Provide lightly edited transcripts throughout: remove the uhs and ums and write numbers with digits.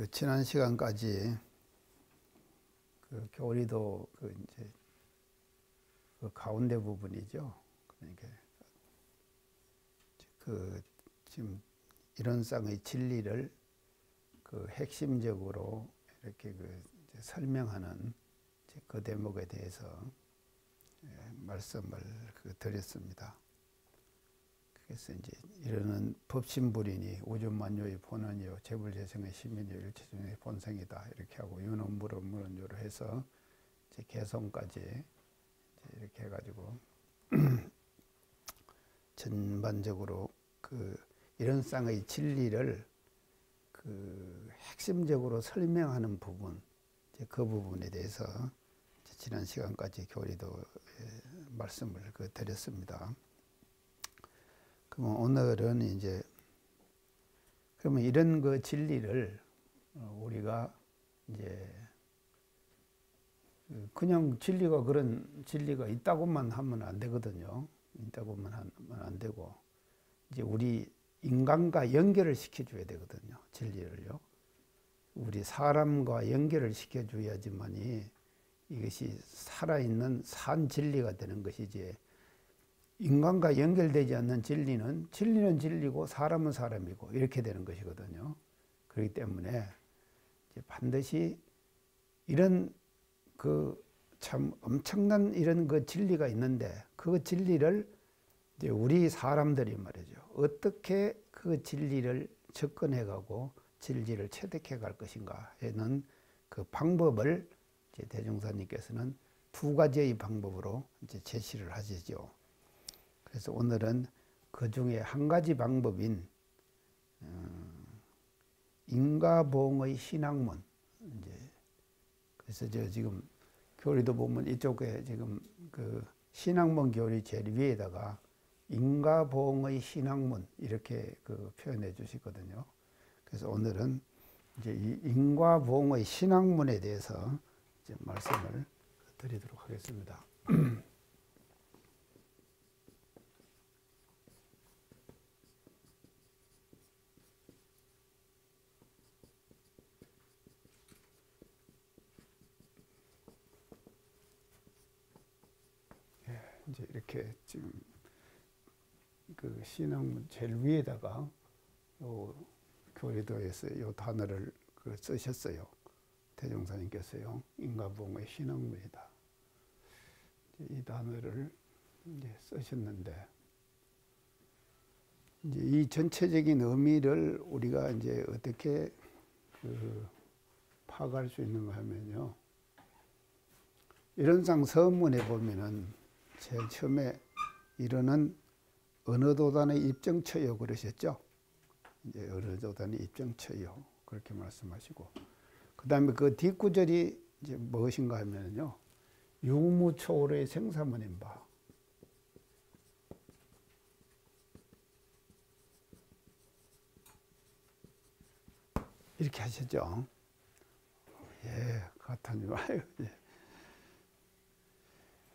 지난 시간까지 교리도 이제 가운데 부분이죠. 그러니까 지금 이론상의 진리를 핵심적으로 이렇게 이제 설명하는 그 대목에 대해서 말씀을 드렸습니다. 그래서 이제 이르는 법신불이니 우주만유의 본원이요 재불재성의 시민이요 일체중의 본성이다 이렇게 하고 윤원물원물원유로 해서 이제 개성까지 이렇게 해가지고 전반적으로 이론상의 진리를 핵심적으로 설명하는 부분, 그 부분에 대해서 지난 시간까지 교리도 말씀을 드렸습니다. 그러면 오늘은 이제 그러면 이런 진리를 우리가 이제 그냥 그런 진리가 있다고만 하면 안 되거든요. 있다고만 하면 안 되고 이제 우리 인간과 연결을 시켜줘야 되거든요. 진리를요. 우리 사람과 연결을 시켜줘야지만이 이것이 살아있는 산 진리가 되는 것이지, 인간과 연결되지 않는 진리는 진리고 사람은 사람이고 이렇게 되는 것이거든요. 그렇기 때문에 이제 반드시 이런 참 엄청난 이런 진리가 있는데 그 진리를 이제 우리 사람들이 말이죠. 어떻게 그 진리를 접근해가고 진리를 체득해 갈 것인가에는 그 방법을 이제 대종사님께서는 두 가지의 방법으로 이제 제시를 하시죠. 그래서 오늘은 그 중에 한 가지 방법인 인과보응의 신학문, 이제 그래서 지금 교리도 보면 이쪽에 지금 신학문 교리 제일 위에다가 인과보응의 신학문 이렇게 표현해 주시거든요. 그래서 오늘은 이제 이 인과보응의 신학문에 대해서 이제 말씀을 드리도록 하겠습니다. 이제 이렇게 지금 신학문 제일 위에다가 요 교리도에서 요 단어를 쓰셨어요. 대종사님께서요. 인과보응의 신학문이다. 이 단어를 이제 쓰셨는데, 이제 이 전체적인 의미를 우리가 이제 어떻게 파악할 수 있는가 하면요. 이론상 서문에 보면은 제일 처음에 이르는 어느 도단의 입정처요 그러셨죠. 이제 어느 도단의 입정처요 그렇게 말씀하시고, 그 다음에 그 뒷구절이 이제 무엇인가 하면요. 유무초월의 생사문인 바. 이렇게 하셨죠. 예, 같으니 와요.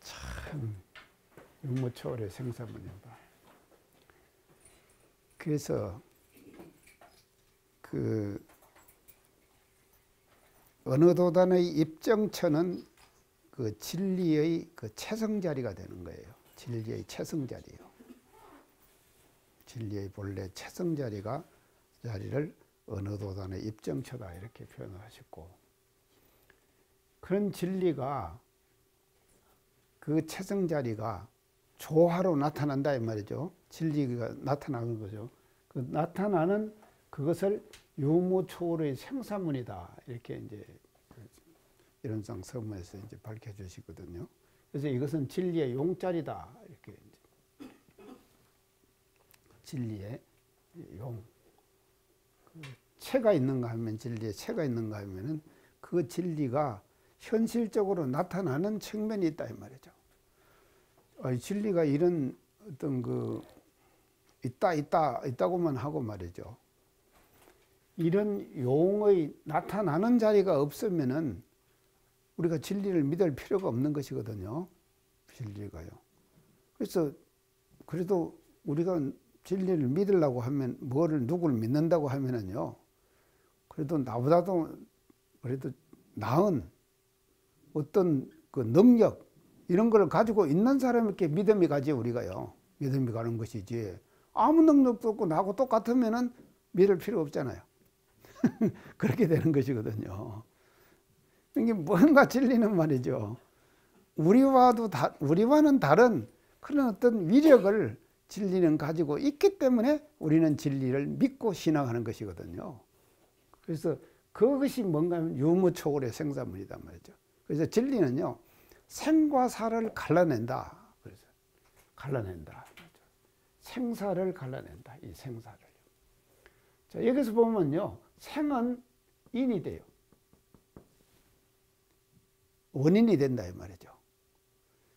참 유무초월의 생사문인 바. 그래서 어느 도단의 입정처는 진리의 체성자리가 되는 거예요. 진리의 체성자리요. 진리의 본래 체성자리를 어느 도단의 입정처다 이렇게 표현을 하셨고, 그런 진리가 그 체성자리가 조화로 나타난다 이 말이죠. 진리가 나타나는 거죠. 나타나는 그것을 유무초월의 생사문이다 이렇게 이제 이론상 서문에서 이제 밝혀주시거든요. 그래서 이것은 진리의 용자리다 이렇게 이제 진리의 용. 체가 있는가 하면 진리의 체가 있는가 하면은 그 진리가 현실적으로 나타나는 측면이 있다 이 말이죠. 진리가 이런 어떤 있다고만 하고 말이죠. 이런 용의 나타나는 자리가 없으면은 우리가 진리를 믿을 필요가 없는 것이거든요. 진리가요. 그래서 그래도 우리가 진리를 믿으려고 하면 누구를 믿는다고 하면은요. 그래도 나보다도 그래도 나은 어떤 그 능력 이런 걸 가지고 있는 사람에게 믿음이 가지 우리가요. 믿음이 가는 것이지 아무 능력도 없고 나하고 똑같으면은 믿을 필요 없잖아요. 그렇게 되는 것이거든요. 이게 뭔가 진리는 말이죠. 우리와는 다른 그런 어떤 위력을 진리는 가지고 있기 때문에 우리는 진리를 믿고 신앙하는 것이거든요. 그래서 그것이 뭔가 하면 유무초월의 생사문이단 말이죠. 그래서 진리는요, 생과 사를 갈라낸다. 그래서 갈라낸다. 생사를 갈라낸다. 이 생사를. 자, 여기서 보면요, 생은 인이 돼요. 원인이 된다 이 말이죠.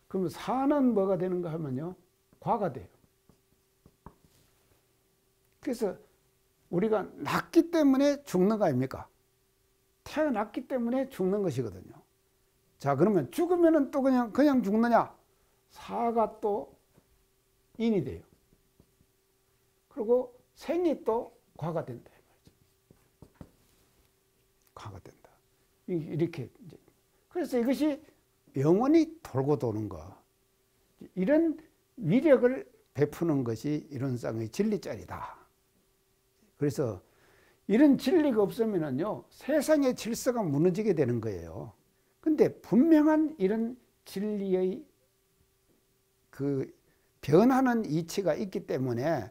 그럼 사는 뭐가 되는가 하면요, 과가 돼요. 그래서 우리가 낳기 때문에 죽는 거 아닙니까? 태어났기 때문에 죽는 것이거든요. 자, 그러면 죽으면은 또 그냥 죽느냐? 사가 또 인이 돼요. 그리고 생이 또 과가 된다. 과가 된다. 이렇게 이제. 그래서 이것이 영원히 돌고 도는 거. 이런 위력을 베푸는 것이 이론상의 진리짜리다. 그래서 이런 진리가 없으면요, 세상의 질서가 무너지게 되는 거예요. 근데 분명한 이런 진리의 그 변하는 이치가 있기 때문에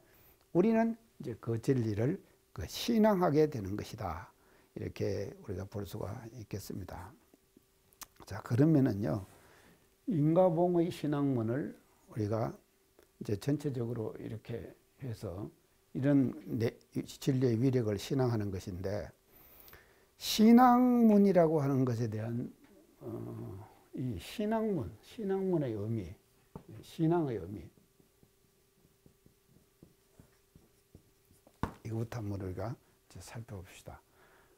우리는 이제 그 진리를 신앙하게 되는 것이다. 이렇게 우리가 볼 수가 있겠습니다. 자, 그러면은요, 인가봉의 신앙문을 우리가 이제 전체적으로 이렇게 해서 이런 진리의 위력을 신앙하는 것인데, 신앙문이라고 하는 것에 대한 이 신앙문의 의미, 신앙의 의미, 이것부터 한번 우리가 살펴봅시다.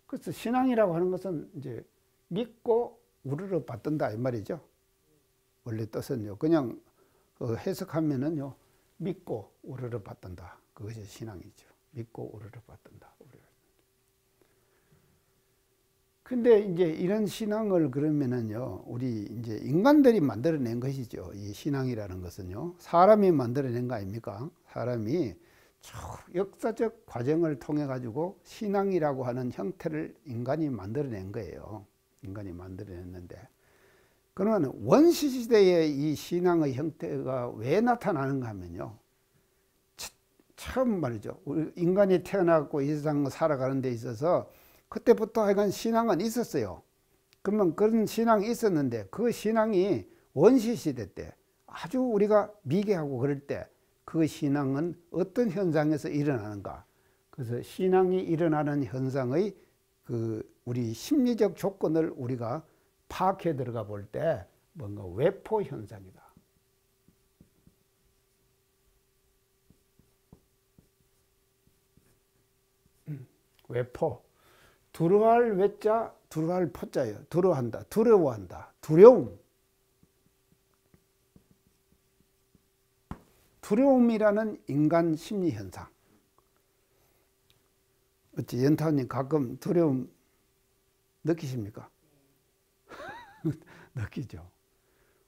그래서 신앙이라고 하는 것은 이제 믿고 우러러 받든다 이 말이죠. 원래 뜻은요, 그냥 해석하면은요, 믿고 우러러 받든다. 그것이 신앙이죠. 믿고 우러러 받든다. 근데 이제 이런 신앙을 그러면은요, 우리 이제 인간들이 만들어낸 것이죠. 이 신앙이라는 것은요, 사람이 만들어낸 거 아닙니까? 사람이 역사적 과정을 통해 가지고 신앙이라고 하는 형태를 인간이 만들어낸 거예요. 인간이 만들어냈는데, 그러면 원시시대의 이 신앙의 형태가 왜 나타나는가 하면요, 처음 말이죠. 우리 인간이 태어나고 이 세상 살아가는 데 있어서 그때부터 하여간 신앙은 있었어요. 그러면 그런 신앙이 있었는데 그 신앙이 원시시대 때 아주 우리가 미개하고 그럴 때 그 신앙은 어떤 현상에서 일어나는가. 그래서 신앙이 일어나는 현상의 그 우리 심리적 조건을 우리가 파악해 들어가 볼 때 뭔가 외포 현상이다. 외포. 두려워할 외자, 두려워할 포자예요. 두려워한다, 두려워한다, 두려움. 두려움이라는 인간 심리 현상. 어찌 연타님 가끔 두려움 느끼십니까? 느끼죠.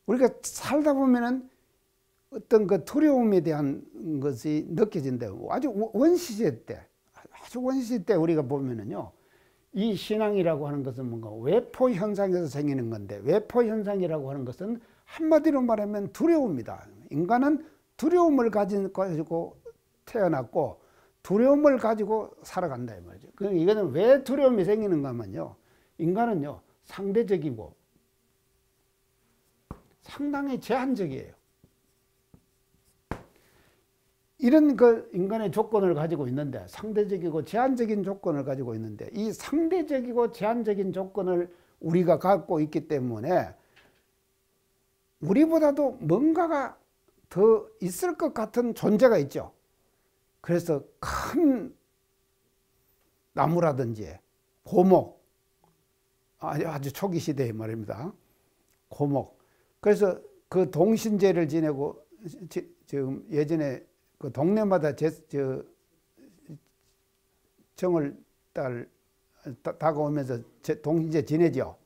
우리가 살다 보면은 어떤 그 두려움에 대한 것이 느껴진다. 아주 원시시대 때, 우리가 보면은요, 이 신앙이라고 하는 것은 뭔가 외포 현상에서 생기는 건데, 외포 현상이라고 하는 것은 한마디로 말하면 두려움이다. 인간은 두려움을 가지고 태어났고 두려움을 가지고 살아간다 이 말이죠. 그럼 이거는 왜 두려움이 생기는가 하면요, 인간은요, 상대적이고 상당히 제한적이에요. 이런 그 인간의 조건을 가지고 있는데, 상대적이고 제한적인 조건을 가지고 있는데, 이 상대적이고 제한적인 조건을 우리가 갖고 있기 때문에 우리보다도 뭔가가 더 있을 것 같은 존재가 있죠. 그래서 큰 나무라든지 고목, 아주 초기 시대의 말입니다. 고목. 그래서 그 동신제를 지내고, 지금 예전에 그 동네마다 정월 달 다가오면서 동신제 지내죠.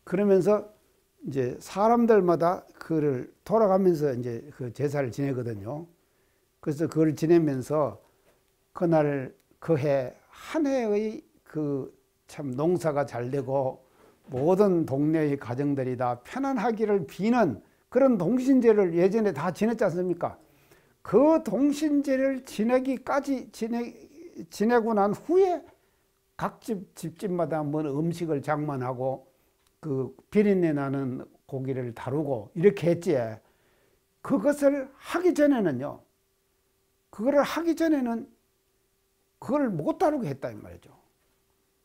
그러면서 이제 사람들마다 그를 돌아가면서 이제 그 제사를 지내거든요. 그래서 그걸 지내면서 그날 그 해 한 해의 그 참 농사가 잘 되고 모든 동네의 가정들이 다 편안하기를 비는 그런 동신제를 예전에 다 지냈지 않습니까? 그 동신제를 지내고 난 후에 각 집집마다 뭐 음식을 장만하고 그 비린내 나는 고기를 다루고 이렇게 했지. 그것을 하기 전에는요. 그거를 하기 전에는 그걸 못 다루게 했다 이 말이죠.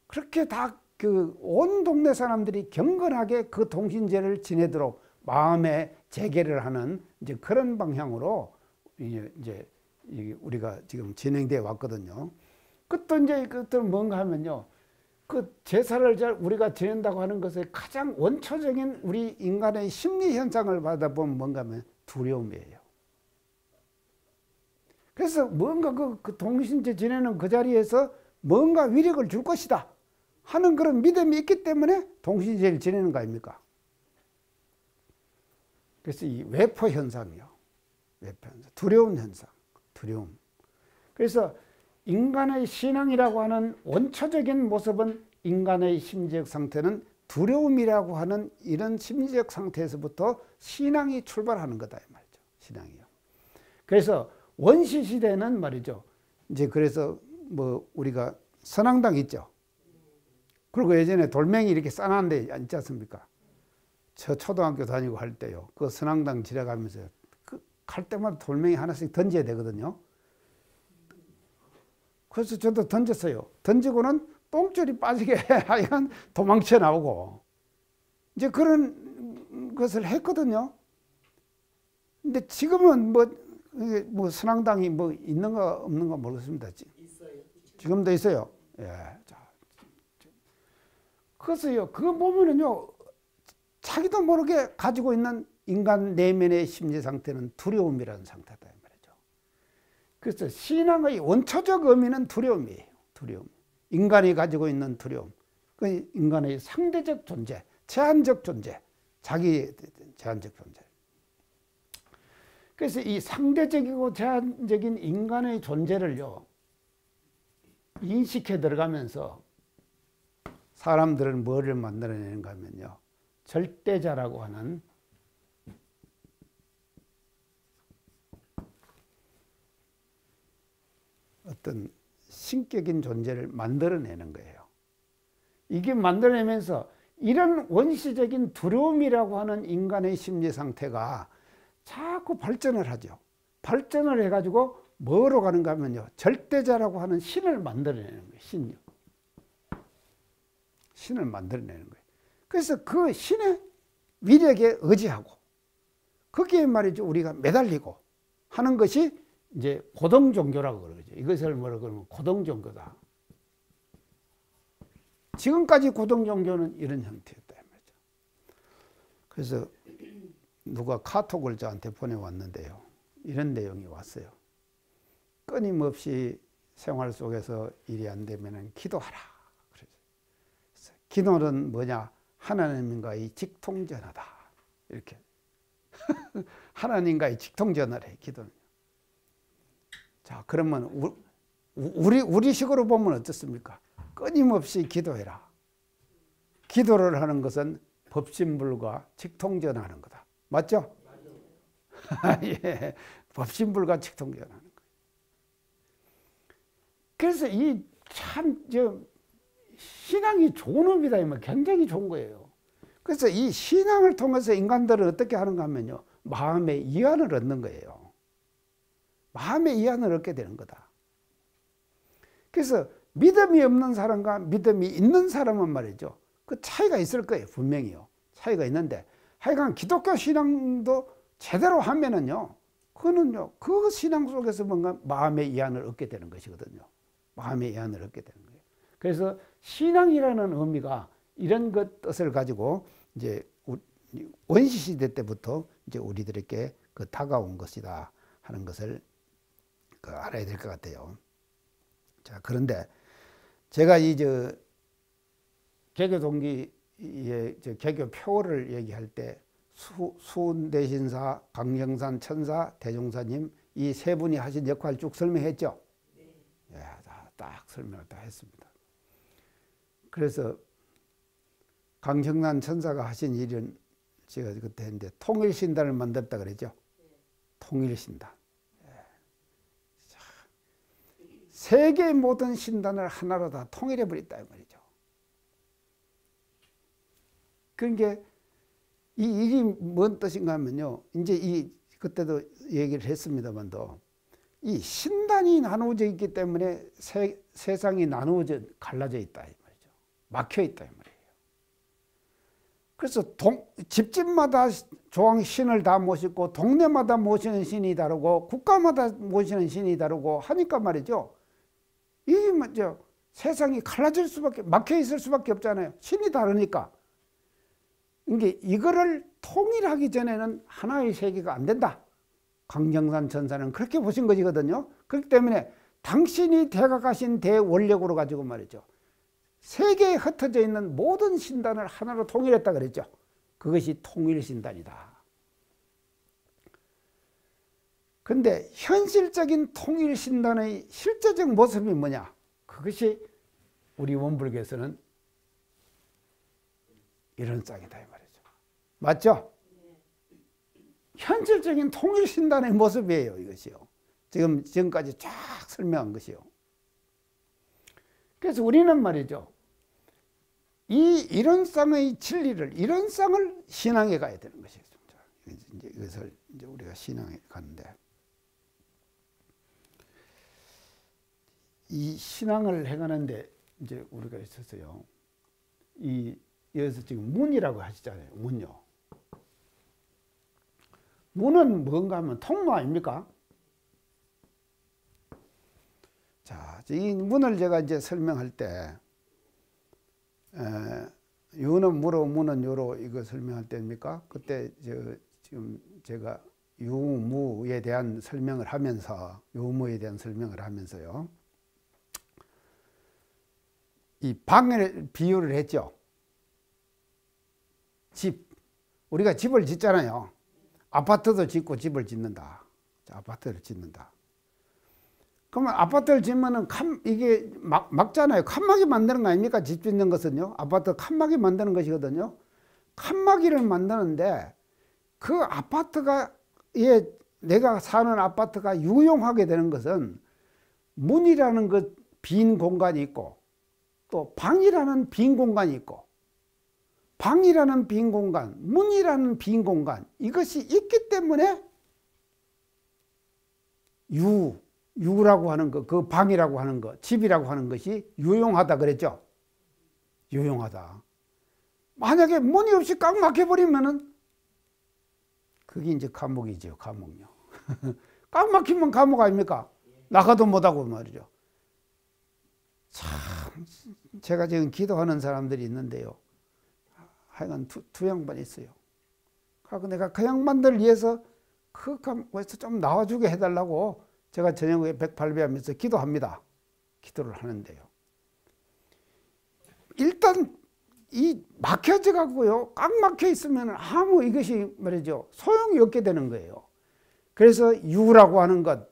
그렇게 다 그 온 동네 사람들이 경건하게 그 동신제를 지내도록 마음의 재개를 하는 이제 그런 방향으로 이제 우리가 지금 진행되어 왔거든요. 그것도 이제 그것도 뭔가 하면요. 그 제사를 우리가 지낸다고 하는 것의 가장 원초적인 우리 인간의 심리 현상을 받아보면 뭔가 하면 두려움이에요. 그래서 뭔가 그 동신제 지내는 그 자리에서 뭔가 위력을 줄 것이다 하는 그런 믿음이 있기 때문에 동신제를 지내는 거 아닙니까? 그래서 이 외포 현상이요. 외포 현상. 두려운 현상. 두려움. 그래서 인간의 신앙이라고 하는 원초적인 모습은 인간의 심리적 상태는 두려움이라고 하는 이런 심리적 상태에서부터 신앙이 출발하는 거다 이 말이죠. 신앙이요. 그래서 원시 시대는 말이죠. 이제 그래서 뭐 우리가 선앙당 있죠. 그리고 예전에 돌멩이 이렇게 쌓아놓은 데 있지 않습니까? 저 초등학교 다니고 할 때요. 그 선앙당 지나가면서 갈 때마다 돌멩이 하나씩 던져야 되거든요. 그래서 저도 던졌어요. 던지고는 똥줄이 빠지게 하여간 도망쳐 나오고 이제 그런 것을 했거든요. 근데 지금은 뭐 선앙당이 뭐 있는가 없는가 모르겠습니다. 있어요. 지금도 있어요. 예. 그래서요, 그거 보면은요, 자기도 모르게 가지고 있는 인간 내면의 심리 상태는 두려움이라는 상태다 이 말이죠. 그래서 신앙의 원초적 의미는 두려움이에요. 두려움. 인간이 가지고 있는 두려움. 그 인간의 상대적 존재, 제한적 존재, 자기 제한적 존재. 그래서 이 상대적이고 제한적인 인간의 존재를요, 인식해 들어가면서 사람들은 뭐를 만들어내는가 하면요, 절대자라고 하는 어떤 신격인 존재를 만들어내는 거예요. 이게 만들어내면서 이런 원시적인 두려움이라고 하는 인간의 심리 상태가 자꾸 발전을 하죠. 발전을 해가지고 뭐로 가는가 하면요, 절대자라고 하는 신을 만들어내는 거예요. 신요. 신을 만들어내는 거예요. 그래서 그 신의 위력에 의지하고 거기에 말이죠, 우리가 매달리고 하는 것이 이제 고등종교라고 그러죠. 이것을 뭐라고 그러면 고등종교다. 지금까지 고등종교는 이런 형태였다 말이죠. 그래서 누가 카톡을 저한테 보내왔는데요. 이런 내용이 왔어요. 끊임없이 생활 속에서 일이 안 되면 기도하라. 그래서 기도는 뭐냐? 하나님과의 직통전하다. 이렇게. 하나님과의 직통전을 해, 기도는. 자, 그러면 우리식으로 보면 어떻습니까? 끊임없이 기도해라. 기도를 하는 것은 법신불과 직통전하는 거다. 맞죠? 예, 법신불과 직통전하는 거예요. 그래서 이 신앙이 좋은 의미다. 굉장히 좋은 거예요. 그래서 이 신앙을 통해서 인간들은 어떻게 하는가 하면요, 마음의 이안을 얻는 거예요. 마음의 이안을 얻게 되는 거다. 그래서 믿음이 없는 사람과 믿음이 있는 사람은 말이죠, 그 차이가 있을 거예요. 분명히요. 차이가 있는데 하여간 기독교 신앙도 제대로 하면은요, 그거는요, 그 신앙 속에서 뭔가 마음의 이안을 얻게 되는 것이거든요. 마음의 이안을 얻게 되는 거예요. 그래서 신앙이라는 의미가 이런 것 뜻을 가지고 이제 원시 시대 때부터 이제 우리들에게 그 다가온 것이다 하는 것을 알아야 될 것 같아요. 자, 그런데 제가 개교 동기의 개교 표를 얘기할 때 수훈대신사, 강정산 천사, 대종사님 이 세 분이 하신 역할 쭉 설명했죠. 예, 딱 설명을 다 했습니다. 그래서 강정산 천사가 하신 일은 제가 그때 했는데 통일신단을 만들었다 그랬죠. 통일신단. 예. 세계의 모든 신단을 하나로 다 통일해 버렸다 이 말이죠. 그러니까 이 일이 뭔 뜻인가 하면요. 이제 그때도 얘기를 했습니다만도 이 신단이 나누어져 있기 때문에 세상이 나누어져 갈라져 있다 이 말이죠. 막혀 있다 이 말이에요. 그래서 집집마다 조항신을 다 모시고 동네마다 모시는 신이 다르고 국가마다 모시는 신이 다르고 하니까 말이죠. 이게 뭐죠? 세상이 갈라질 수밖에 막혀 있을 수밖에 없잖아요. 신이 다르니까. 그러니까 이거를 통일하기 전에는 하나의 세계가 안 된다. 강정산 천사는 그렇게 보신 것이거든요. 그렇기 때문에 당신이 대각하신 대원력으로 가지고 말이죠. 세계에 흩어져 있는 모든 신단을 하나로 통일했다 그랬죠. 그것이 통일신단이다. 그런데 현실적인 통일신단의 실제적 모습이 뭐냐? 그것이 우리 원불교에서는 이런 쌍이다 이 말이죠. 맞죠? 현실적인 통일신단의 모습이에요 이것이요. 지금까지 쫙 설명한 것이요. 그래서 우리는 말이죠. 이런 쌍의 진리를, 이런 쌍을 신앙에 가야 되는 것이죠. 이제 이것을 이제 우리가 신앙에 가는데, 이 신앙을 해가는데 이제 우리가 있었어요. 여기서 지금 문이라고 하시잖아요. 문요. 문은 뭔가 하면 통로 아닙니까? 자, 이 문을 제가 이제 설명할 때, 유는 무로, 무는 요로 이거 설명할 때입니까? 그때 지금 제가 유무에 대한 설명을 하면서, 유무에 대한 설명을 하면서요. 이 방을 비유를 했죠. 집. 우리가 집을 짓잖아요. 아파트도 짓고 집을 짓는다. 아파트를 짓는다. 그러면 아파트를 짓면은 이게 막잖아요. 칸막이 만드는 거 아닙니까? 집 짓는 것은요. 아파트 칸막이 만드는 것이거든요. 칸막이를 만드는데 그 아파트가, 내가 사는 아파트가 유용하게 되는 것은 문이라는 그 빈 공간이 있고, 또 방이라는 빈 공간이 있고, 방이라는 빈 공간, 문이라는 빈 공간, 이것이 있기 때문에 유라고 하는 거, 그 방이라고 하는 거, 집이라고 하는 것이 유용하다 그랬죠. 유용하다. 만약에 문이 없이 꽉 막혀버리면은 그게 이제 감옥이죠. 감옥요. 꽉 막히면 감옥 아닙니까? 나가도 못하고 말이죠. 참, 제가 지금 기도하는 사람들이 있는데요. 하여간 두 양반 있어요. 그래서 내가 그 양반들 위해서 그 감옥에서 좀 나와주게 해달라고 제가 저녁에 108배하면서 기도합니다. 기도를 하는데요. 일단 이 막혀져 갖고요, 꽉 막혀 있으면 아무 이것이 말이죠, 소용이 없게 되는 거예요. 그래서 유라고 하는 것,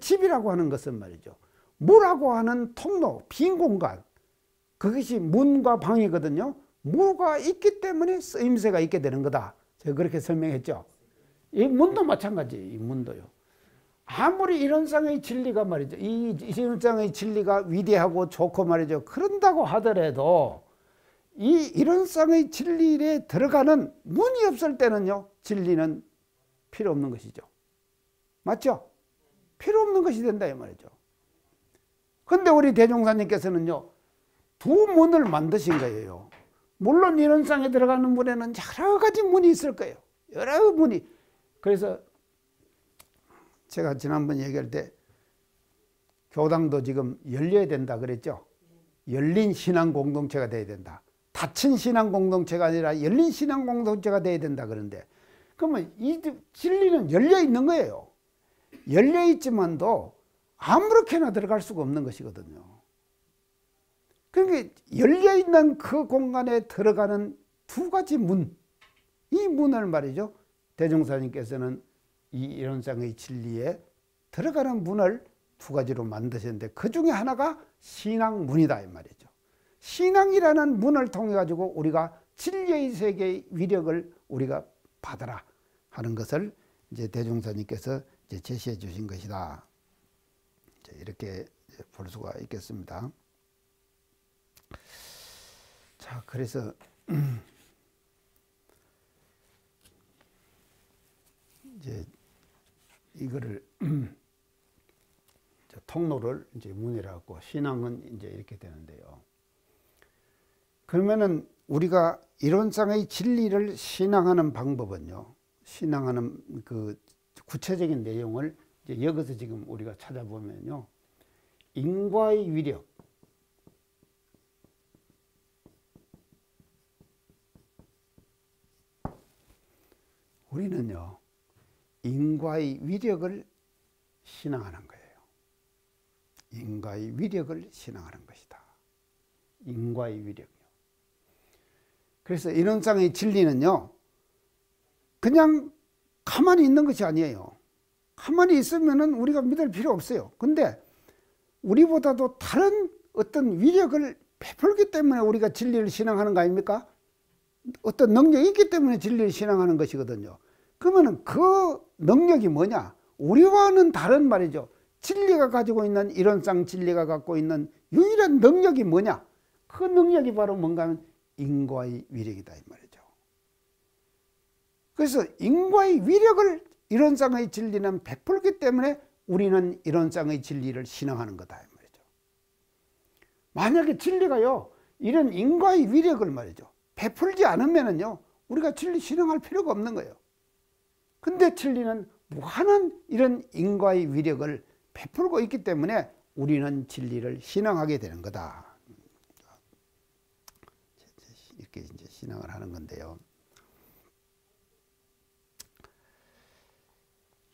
집이라고 하는 것은 말이죠, 무라고 하는 통로, 빈 공간, 그것이 문과 방이거든요. 무가 있기 때문에 쓰임새가 있게 되는 거다. 제가 그렇게 설명했죠. 이 문도 마찬가지, 이 문도요. 아무리 이런 쌍의 진리가 말이죠, 이런 쌍의 진리가 위대하고 좋고 말이죠, 그런다고 하더라도 이런 쌍의 진리에 들어가는 문이 없을 때는요, 진리는 필요 없는 것이죠. 맞죠? 필요 없는 것이 된다 이 말이죠. 근데 우리 대종사님께서는요, 두 문을 만드신 거예요. 물론 이런 쌍에 들어가는 문에는 여러 가지 문이 있을 거예요. 여러 문이. 그래서 제가 지난번 얘기할 때 교당도 지금 열려야 된다 그랬죠. 열린 신앙 공동체가 돼야 된다. 닫힌 신앙 공동체가 아니라 열린 신앙 공동체가 돼야 된다 그러는데, 그러면 이 진리는 열려 있는 거예요. 열려 있지만도 아무렇게나 들어갈 수가 없는 것이거든요. 그러니까 열려있는 그 공간에 들어가는 두 가지 문, 이 문을 말이죠. 대종사님께서는 이 이론상의 진리에 들어가는 문을 두 가지로 만드셨는데 그 중에 하나가 신앙문이다 이 말이죠. 신앙이라는 문을 통해 가지고 우리가 진리의 세계의 위력을 우리가 받아라 하는 것을 이제 대종사님께서 이제 제시해 주신 것이다. 이렇게 볼 수가 있겠습니다. 자, 그래서 이제 이거를 통로를 이제 문이라고 하고 신앙은 이제 이렇게 되는데요. 그러면은 우리가 이론상의 진리를 신앙하는 방법은요. 신앙하는 그 구체적인 내용을 이제 여기서 지금 우리가 찾아보면요. 인과의 위력, 우리는요. 인과의 위력을 신앙하는 거예요. 인과의 위력을 신앙하는 것이다. 인과의 위력이요. 그래서 이론상의 진리는요. 그냥 가만히 있는 것이 아니에요. 가만히 있으면은 우리가 믿을 필요 없어요. 근데 우리보다도 다른 어떤 위력을 베풀기 때문에 우리가 진리를 신앙하는 거 아닙니까? 어떤 능력이 있기 때문에 진리를 신앙하는 것이거든요. 그러면 그 능력이 뭐냐? 우리와는 다른 말이죠. 진리가 가지고 있는 이론상 진리가 갖고 있는 유일한 능력이 뭐냐? 그 능력이 바로 뭔가 하면 인과의 위력이다 이 말이죠. 그래서 인과의 위력을 이론상의 진리는 베풀기 때문에 우리는 이론상의 진리를 신앙하는 거다 이 말이죠. 만약에 진리가요 이런 인과의 위력을 말이죠 베풀지 않으면은요 우리가 진리 신앙할 필요가 없는 거예요. 근데 진리는 무한한 이런 인과의 위력을 베풀고 있기 때문에 우리는 진리를 신앙하게 되는 거다. 이렇게 이제 신앙을 하는 건데요.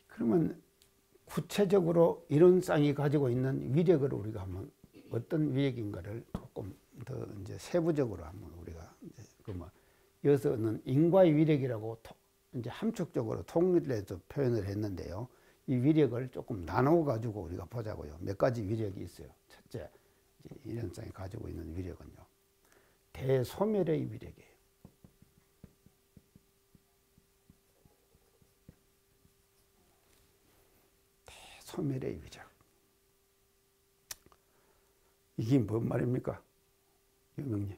그러면 구체적으로 이론상이 가지고 있는 위력을 우리가 한번 어떤 위력인가를 조금 더 이제 세부적으로 한번 우리가 이제 여기서는 인과의 위력이라고 이제 함축적으로 통일해서 표현을 했는데요. 이 위력을 조금 나누어 가지고 우리가 보자고요. 몇 가지 위력이 있어요. 첫째, 이론상이 가지고 있는 위력은요. 대소멸의 위력이에요. 대소멸의 위력. 이게 뭔 말입니까? 유명님.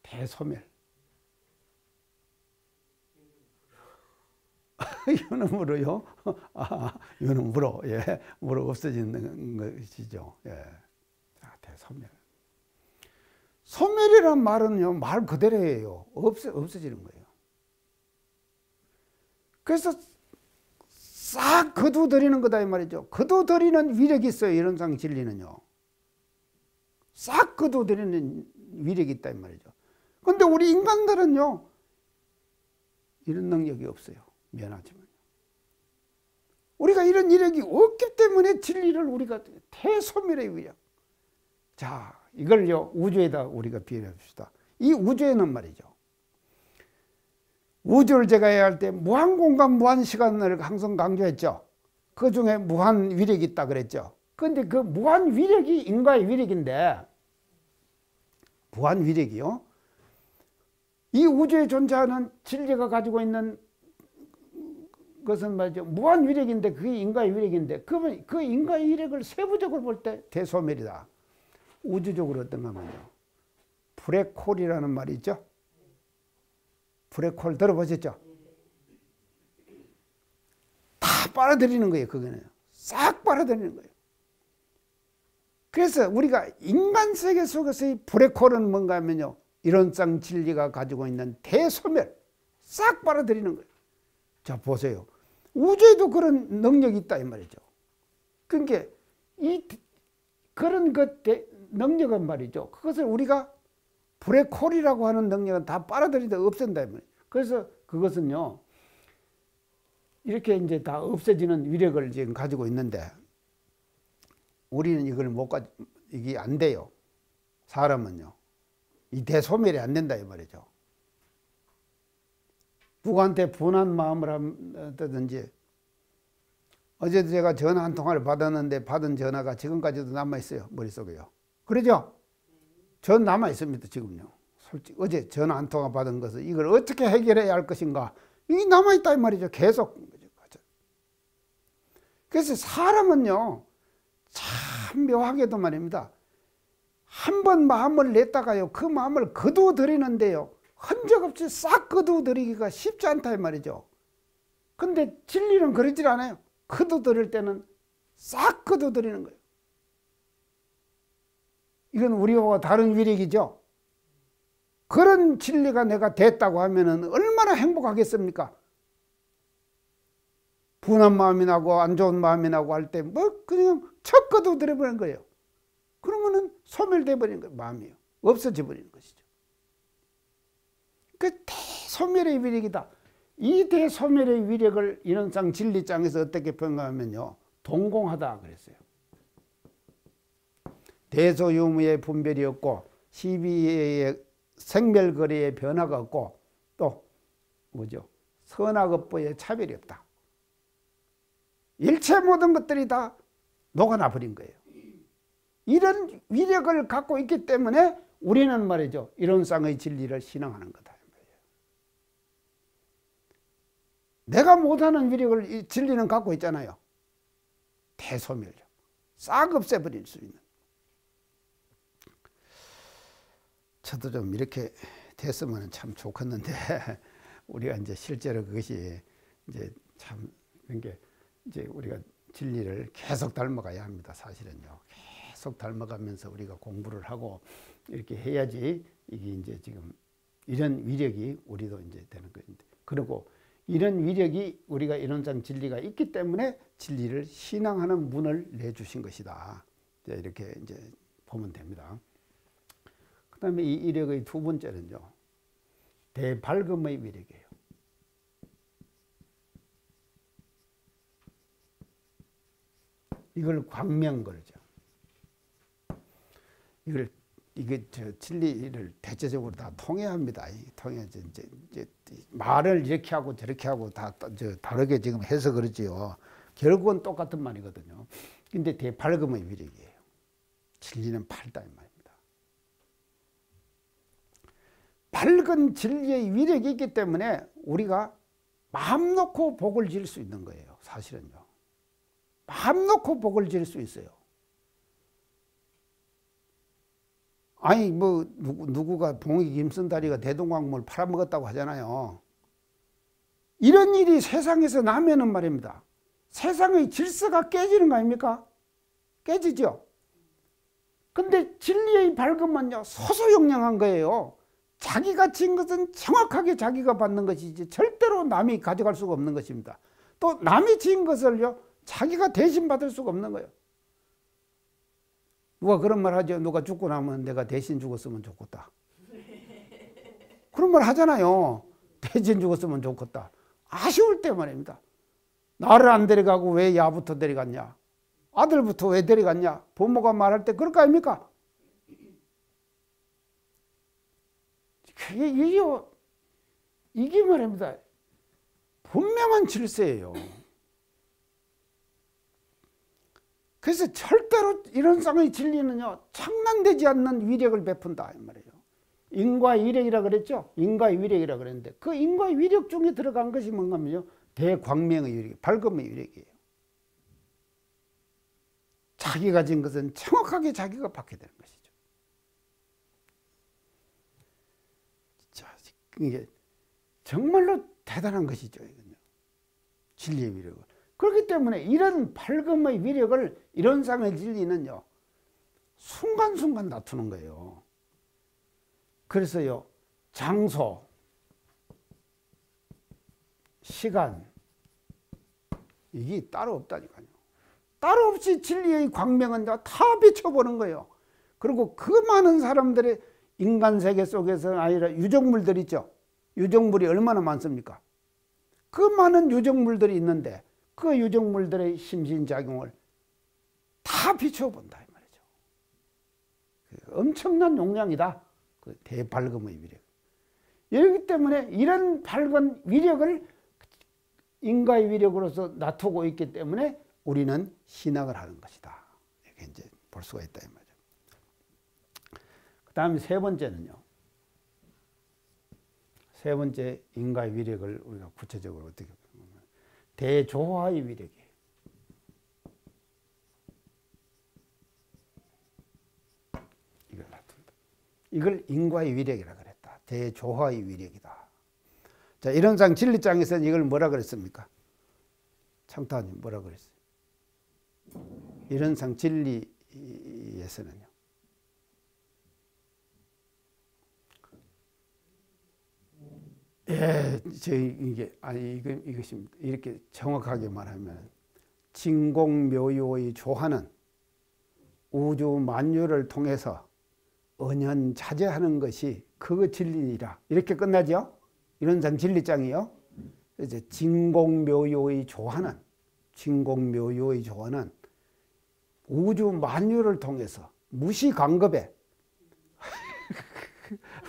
대소멸. 유능으로요? 아, 유능으로, 예, 무로 없어지는 것이죠. 예. 자, 대소멸. 소멸이란 말은요, 말 그대로예요. 없어지는 거예요. 그래서 싹 거두들이는 거다, 이 말이죠. 거두들이는 위력이 있어요, 이론상 진리는요. 싹 거두들이는 위력이 있다, 이 말이죠. 근데 우리 인간들은요, 이런 능력이 없어요. 미안하지만. 우리가 이런 위력이 없기 때문에 진리를 우리가 대소멸의 위력. 자, 이걸요, 우주에다 우리가 비유해 봅시다. 이 우주에는 말이죠. 우주를 제가 해야 할 때 무한공간, 무한시간을 항상 강조했죠. 그 중에 무한 위력이 있다 그랬죠. 그런데 그 무한 위력이 인과의 위력인데, 무한 위력이요. 이 우주에 존재하는 진리가 가지고 있는 것은 말이죠. 무한 위력인데 그게 인과의 위력인데 그러면 그 인과의 위력을 세부적으로 볼 때 대소멸이다. 우주적으로 어떤가 하면요. 블랙홀이라는 말이 있죠. 블랙홀 들어보셨죠? 다 빨아들이는 거예요. 그거는 싹 빨아들이는 거예요. 그래서 우리가 인간 세계 속에서의 블랙홀은 뭔가 하면요. 이론상 진리가 가지고 있는 대소멸 싹 빨아들이는 거예요. 자, 보세요. 우주에도 그런 능력이 있다 이 말이죠. 그러니까 그런 능력은 말이죠. 그것을 우리가 블랙홀이라고 하는 능력은 다 빨아들이다 없앤다 이 말이에요. 그래서 그것은요. 이렇게 이제 다 없어지는 위력을 지금 가지고 있는데 우리는 이걸 이게 안 돼요. 사람은요. 이 대소멸이 안 된다 이 말이죠. 누구한테 분한 마음을 한다든지, 어제도 제가 전화 한 통화를 받았는데 받은 전화가 지금까지도 남아있어요. 머릿속에요. 그러죠? 전 남아있습니다. 지금요. 솔직히 어제 전화 한 통화 받은 것을 이걸 어떻게 해결해야 할 것인가, 이게 남아있다 이 말이죠. 계속. 그래서 사람은요 참 묘하게도 말입니다. 한 번 마음을 냈다가요 그 마음을 거두어들이는데요 흔적 없이 싹 거두어들이기가 쉽지 않다 이 말이죠. 근데 진리는 그러질 않아요. 거두어들일 때는 싹 거두어들이는 거예요. 이건 우리와 다른 위력이죠. 그런 진리가 내가 됐다고 하면은 얼마나 행복하겠습니까? 분한 마음이 나고 안 좋은 마음이 나고 할 때 뭐 그냥 척 거두어들여 버리는 거예요. 그러면은 소멸돼 버리는 거예요. 마음이요. 없어져 버리는 것이죠. 그 대소멸의 위력이다. 이 대소멸의 위력을 인원상 진리장에서 어떻게 평가하면요 동공하다 그랬어요. 대소유무의 분별이 없고 시비의 생멸거리의 변화가 없고 또 뭐죠? 선악업보의 차별이 없다. 일체 모든 것들이 다 녹아나 버린 거예요. 이런 위력을 갖고 있기 때문에 우리는 말이죠 이론상의 진리를 신앙하는 거다. 내가 못하는 위력을 이 진리는 갖고 있잖아요. 대소멸력. 싹 없애버릴 수 있는. 저도 좀 이렇게 됐으면 참 좋겠는데 우리가 이제 실제로 그것이 이제 참 그러니까 이제 우리가 진리를 계속 닮아가야 합니다. 사실은요. 계속 닮아가면서 우리가 공부를 하고 이렇게 해야지 이게 이제 지금 이런 위력이 우리도 이제 되는 거예요. 그리고 이런 위력이 우리가 이론상 진리가 있기 때문에 진리를 신앙하는 문을 내주신 것이다. 이렇게 이제 보면 됩니다. 그 다음에 이 위력의 두 번째는요. 대발금의 위력이에요. 이걸 광명 그러죠. 이게 진리를 대체적으로 다 통해합니다. 통해야지 이제 말을 이렇게 하고 저렇게 하고 다 다르게 지금 해서 그러지요. 결국은 똑같은 말이거든요. 근데 대발금의 위력이에요. 진리는 밝다 이 말입니다. 밝은 진리의 위력이 있기 때문에 우리가 마음 놓고 복을 지을 수 있는 거예요. 사실은요. 마음 놓고 복을 지을 수 있어요. 아니 뭐 누구가 봉익 임선다리가 대동강물 팔아먹었다고 하잖아요. 이런 일이 세상에서 나면은 말입니다. 세상의 질서가 깨지는 거 아닙니까? 깨지죠. 근데 진리의 밝음은요 소소영령한 거예요. 자기가 지은 것은 정확하게 자기가 받는 것이지 절대로 남이 가져갈 수가 없는 것입니다. 또 남이 지은 것을요 자기가 대신 받을 수가 없는 거예요. 누가 그런 말 하죠. 누가 죽고 나면 내가 대신 죽었으면 좋겠다. 그런 말 하잖아요. 대신 죽었으면 좋겠다. 아쉬울 때 말입니다. 나를 안 데려가고 왜 야부터 데려갔냐. 아들부터 왜 데려갔냐. 부모가 말할 때 그럴 거 아닙니까? 이게 말입니다. 분명한 질서예요. 그래서 절대로 이론상의 진리는요 창난되지 않는 위력을 베푼다 이 말이에요. 인과의 위력이라 그랬죠. 인과의 위력이라 그랬는데 그 인과의 위력 중에 들어간 것이 뭔가면요 대광명의 위력, 밝음의 위력이에요. 자기가 진 것은 정확하게 자기가 받게 되는 것이죠. 자, 이게 정말로 대단한 것이죠. 이건요. 진리의 위력을. 그렇기 때문에 이런 밝음의 위력을 이론상의 진리는요 순간순간 다투는 거예요. 그래서요 장소, 시간 이게 따로 없다니까요. 따로 없이 진리의 광명은 다 비춰보는 거예요. 그리고 그 많은 사람들의 인간 세계 속에서는 아니라 유적물들 있죠. 유적물이 얼마나 많습니까? 그 많은 유적물들이 있는데 그 유적물들의 심신작용을 다 다 비추어 본다 이 말이죠. 엄청난 용량이다. 그 대발금의 위력. 이렇기 때문에 이런 밝은 위력을 인과의 위력으로서 놔두고 있기 때문에 우리는 신앙을 하는 것이다. 이렇게 이제 볼 수가 있다 이 말이죠. 그 다음에 세 번째는요. 세 번째 인과의 위력을 우리가 구체적으로 어떻게 보면 대조화의 위력이에요. 이걸 놔둔다. 이걸 인과의 위력이라 그랬다. 대조화의 위력이다. 자, 이론상 진리장에서는 이걸 뭐라 그랬습니까? 창타님 뭐라 그랬어요? 이론상 진리에서는요. 예, 이것입니다. 이렇게 정확하게 말하면 진공묘유의 조화는 우주 만유를 통해서 은연자재하는 것이 그 진리니라. 이렇게 끝나죠? 이론상 진리장이요. 이제 진공묘유의 조화는 우주 만유를 통해서 무시간겁에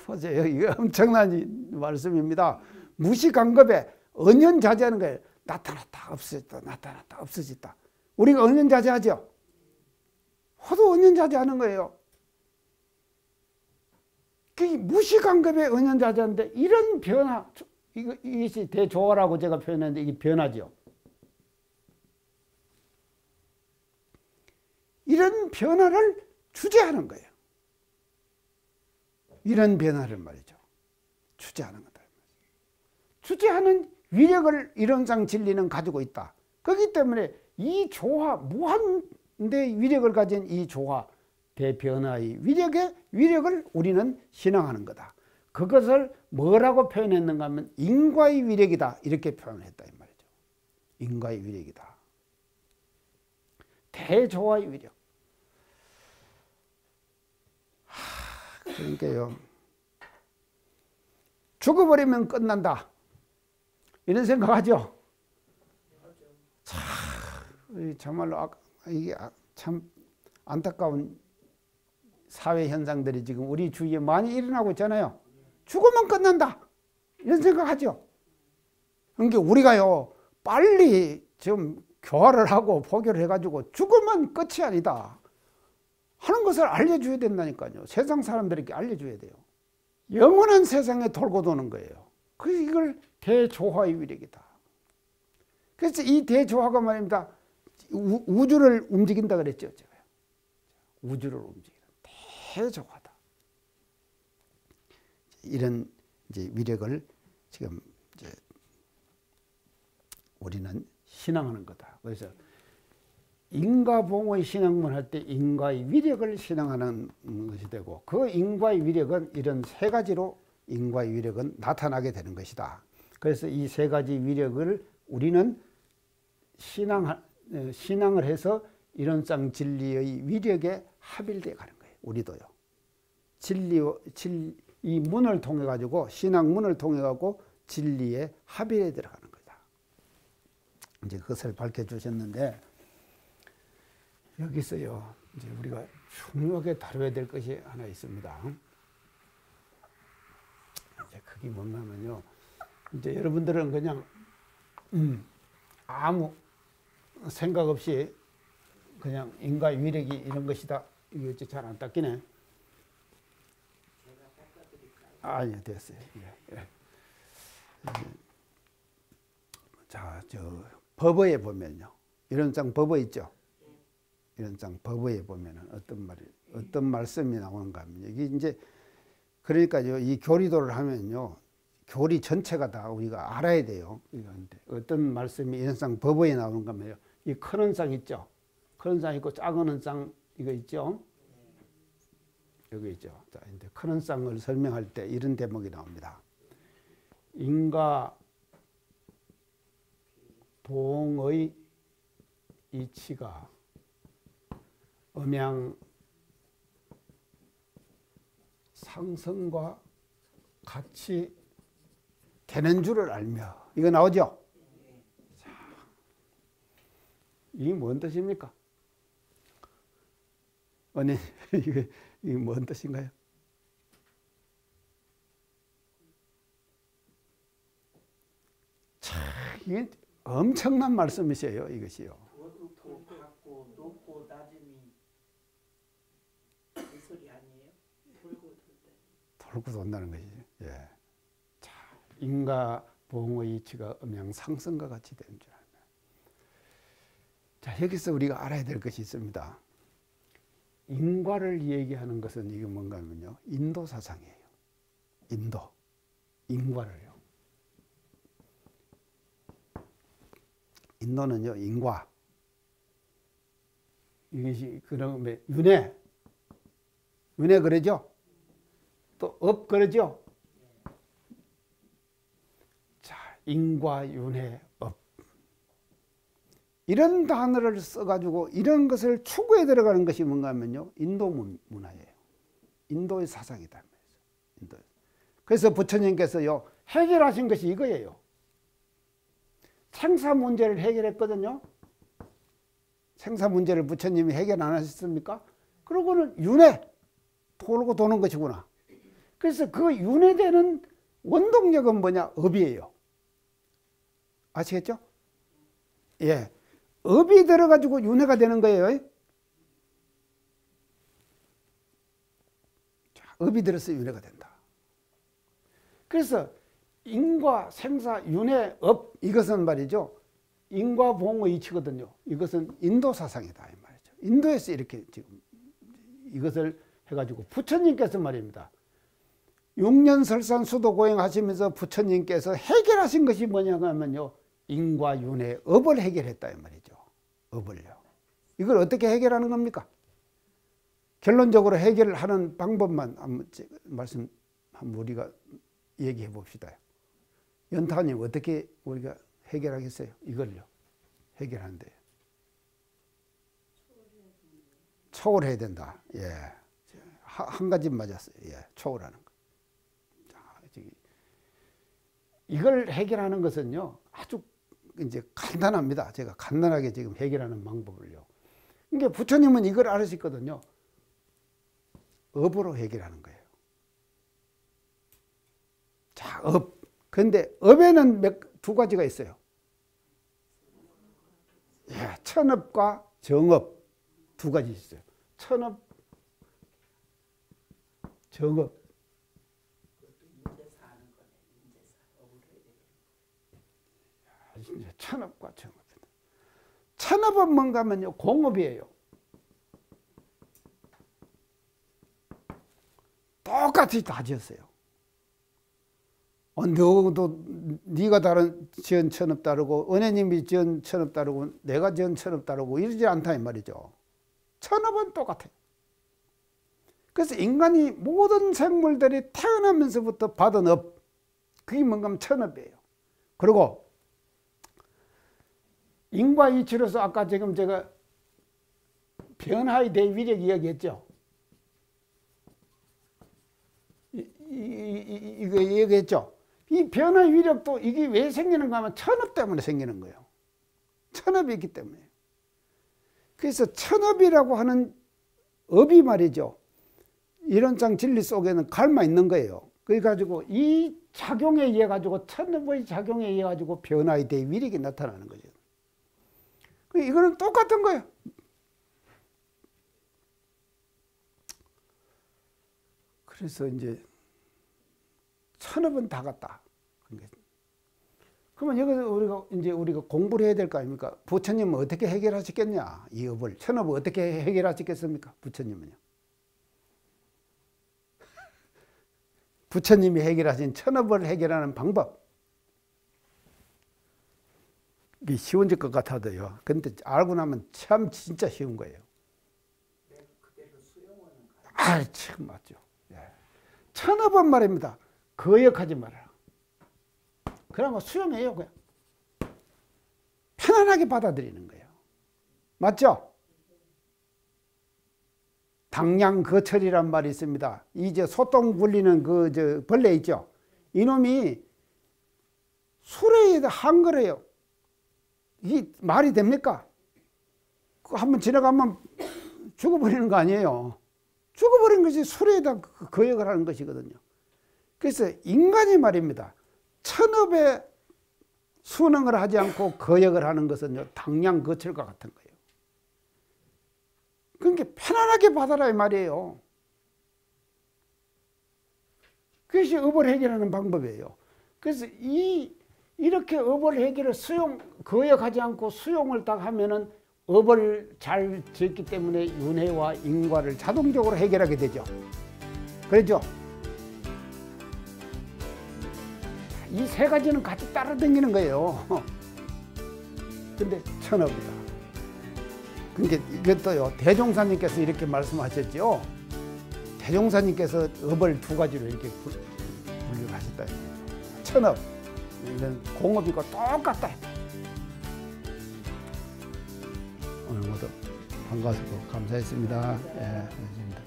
보세요. 이거 엄청난 말씀입니다. 무시간겁에 은연자재하는 거예요. 나타났다 없어졌다 나타났다 없어졌다. 우리가 은연자재하죠. 화도 은연자재하는 거예요. 그게 무시간겁에 은연자재하는데 이런 변화, 이것이 대조화라고 제가 표현했는데 이게 변화죠. 이런 변화를 주재하는 거예요. 이런 변화를 말이죠. 주재하는 거다. 주재하는 위력을 이론상 진리는 가지고 있다. 그렇기 때문에 이 조화, 무한대 위력을 가진 이 조화, 대변화의 위력을 우리는 신앙하는 거다. 그것을 뭐라고 표현했는가 하면 인과의 위력이다. 이렇게 표현했다. 이 말이죠. 인과의 위력이다. 대조화의 위력. 그러니까요. 죽어버리면 끝난다. 이런 생각하죠? 정말로 이게 참 안타까운 사회 현상들이 지금 우리 주위에 많이 일어나고 있잖아요. 죽으면 끝난다. 이런 생각하죠? 그러니까 우리가요, 빨리 좀 교화를 하고 포교를 해가지고 죽으면 끝이 아니다 하는 것을 알려줘야 된다니까요. 세상 사람들에게 알려줘야 돼요. 영원한 세상에 돌고 도는 거예요. 그래서 이걸 대조화의 위력이다. 그래서 이 대조화가 말입니다. 우주를 움직인다 그랬죠. 제가. 우주를 움직이는 대조화다. 이런 이제 위력을 지금 이제 우리는 신앙하는 거다. 그래서 인과봉의 신앙문 할 때 인과의 위력을 신앙하는 것이 되고 그 인과의 위력은 이런 세 가지로 인과의 위력은 나타나게 되는 것이다. 그래서 이 세 가지 위력을 우리는 신앙을 해서 이론상 진리의 위력에 합일되어 가는 거예요. 우리도요. 이 문을 통해 가지고 신앙문을 통해 가지고 진리에 합일에 들어가는 거다. 이제 그것을 밝혀 주셨는데 여기서요. 이제 우리가 중요하게 다뤄야 될 것이 하나 있습니다. 이제 그게 뭐냐면요. 이제 여러분들은 그냥 아무 생각 없이 그냥 인과의 위력이 이런 것이다. 이게 잘 안 닦이네. 아니 됐어요. 예. 자, 법어에 보면요. 이론상 법어 있죠. 이론상 법어에 보면은 어떤 말씀이 나오는가 하면 여기 이제 그러니까요. 이 교리도를 하면요. 교리 전체가 다 우리가 알아야 돼요. 어떤 말씀이 이론상 법어에 나오는가 하면요. 이 큰 원상 있죠. 큰 원상 있고 작은 원상 이거 있죠. 여기 있죠. 자, 이제 큰 원상을 설명할 때 이런 대목이 나옵니다. 인과 봉의 이치가 음양 상승과 같이 되는 줄을 알며 이거 나오죠? 자, 이게 뭔 뜻입니까? 아니, 이게 뭔 뜻인가요? 참, 이게 엄청난 말씀이세요, 이것이요. 높고 낮고 높고 낮음이 그 소리 아니에요? 돌고 돌 때. 돌고 돈다는 것이죠. 예. 자, 인과 보응의 이치가 음양 상승과 같이 되는 줄 알면. 자, 여기서 우리가 알아야 될 것이 있습니다. 인과를 얘기하는 것은 이게 뭔가 하면요, 인도 사상이에요. 인도. 인과를요. 인도는요, 인과. 이것이, 그러면, 윤회. 윤회 그러죠? 또, 업 그러죠? 자, 인과, 윤회, 업. 이런 단어를 써가지고 이런 것을 추구해 들어가는 것이 뭔가 하면요, 인도 문화예요. 인도의 사상이다. 인도. 그래서 부처님께서요, 해결하신 것이 이거예요. 생사 문제를 해결했거든요. 생사 문제를 부처님이 해결 안 하셨습니까? 그러고는 윤회, 돌고 도는 것이구나. 그래서 그 윤회되는 원동력은 뭐냐? 업이에요. 아시겠죠? 예. 업이 들어가지고 윤회가 되는 거예요. 자, 업이 들어서 윤회가 된다. 그래서 인과, 생사, 윤회, 업, 이것은 말이죠, 인과 보응의 이치거든요. 이것은 인도 사상이다 이 말이죠. 인도에서 이렇게 지금 이것을 해가지고 부처님께서 말입니다, 6년 설산 수도 고행하시면서 부처님께서 해결하신 것이 뭐냐 하면요, 인과, 윤회, 업을 해결했다 이 말이죠. 업을요. 이걸 어떻게 해결하는 겁니까? 결론적으로 해결하는 방법만 한번 한번 우리가 얘기해 봅시다. 연타님, 어떻게 우리가 해결하겠어요? 이걸요. 해결하는데. 초월해야 된다. 예. 한 가지 맞았어요. 예. 초월하는 거. 자, 이걸 해결하는 것은요, 아주 이제 간단합니다. 제가 간단하게 지금 해결하는 방법을요. 그러니까 부처님은 이걸 알으셨거든요. 업으로 해결하는 거예요. 자, 업. 그런데 업에는 두 가지가 있어요. 예, 천업과 정업 두 가지 있어요. 천업, 정업. 천업과 정업. 천업은 뭔가 하면요, 공업이에요. 똑같이 다 지었어요. 너도 네가 다른 지은 천업 따르고 은혜님이 지은 천업 따르고 내가 지은 천업 따르고 이러지 않다 이 말이죠. 천업은 똑같아요. 그래서 인간이 모든 생물들이 태어나면서부터 받은 업, 그게 뭔가 하면 천업이에요. 그리고 인과 이치로서 아까 지금 제가 변화의 대위력 이야기했죠. 이거 얘기했죠. 이 변화의 위력도 이게 왜 생기는가 하면 천업 때문에 생기는 거예요. 천업이 있기 때문에. 그래서 천업이라고 하는 업이 말이죠, 이론상 진리 속에는 갈마 있는 거예요. 그래가지고 이 작용에 의해 가지고 천업의 작용에 의해 가지고 변화의 대위력이 나타나는 거죠. 이거는 똑같은 거예요. 그래서 이제 천업은 다 같다. 그러면 여기서 우리가 공부를 해야 될 거 아닙니까? 부처님은 어떻게 해결하셨겠냐? 이 업을. 천업을 어떻게 해결하셨겠습니까? 부처님은요. 부처님이 해결하신 천업을 해결하는 방법. 이게 쉬운 것 같아도요. 근데 알고 나면 참 진짜 쉬운 거예요. 아, 참 맞죠. 예. 천업은 말입니다. 거역하지 말아라. 그러면 수용해요. 그냥 편안하게 받아들이는 거예요. 맞죠? 당량거철이란 말이 있습니다. 이제 소똥 굴리는 그 벌레 있죠. 이놈이 술에 한 거래요. 이게 말이 됩니까? 한번 지나가면 죽어버리는 거 아니에요. 죽어버린 것이 수레에다 거역을 하는 것이거든요. 그래서 인간이 말입니다. 천업에 순응을 하지 않고 거역을 하는 것은요, 당량 거칠과 같은 거예요. 그러니까 편안하게 받아라 이 말이에요. 그것이 업을 해결하는 방법이에요. 그래서 이렇게 업을 해결을 거역하지 않고 수용을 딱 하면은 업을 잘 지었기 때문에 윤회와 인과를 자동적으로 해결하게 되죠. 그렇죠? 이 세 가지는 같이 따라다니는 거예요. 근데 천업이다. 그러니까 이것도요, 대종사님께서 이렇게 말씀하셨죠. 대종사님께서 업을 두 가지로 이렇게 분류를 하셨다. 천업, 이건 공업이고 똑같다. 오늘 모두 반가워서 감사했습니다. 예, 감사합니다.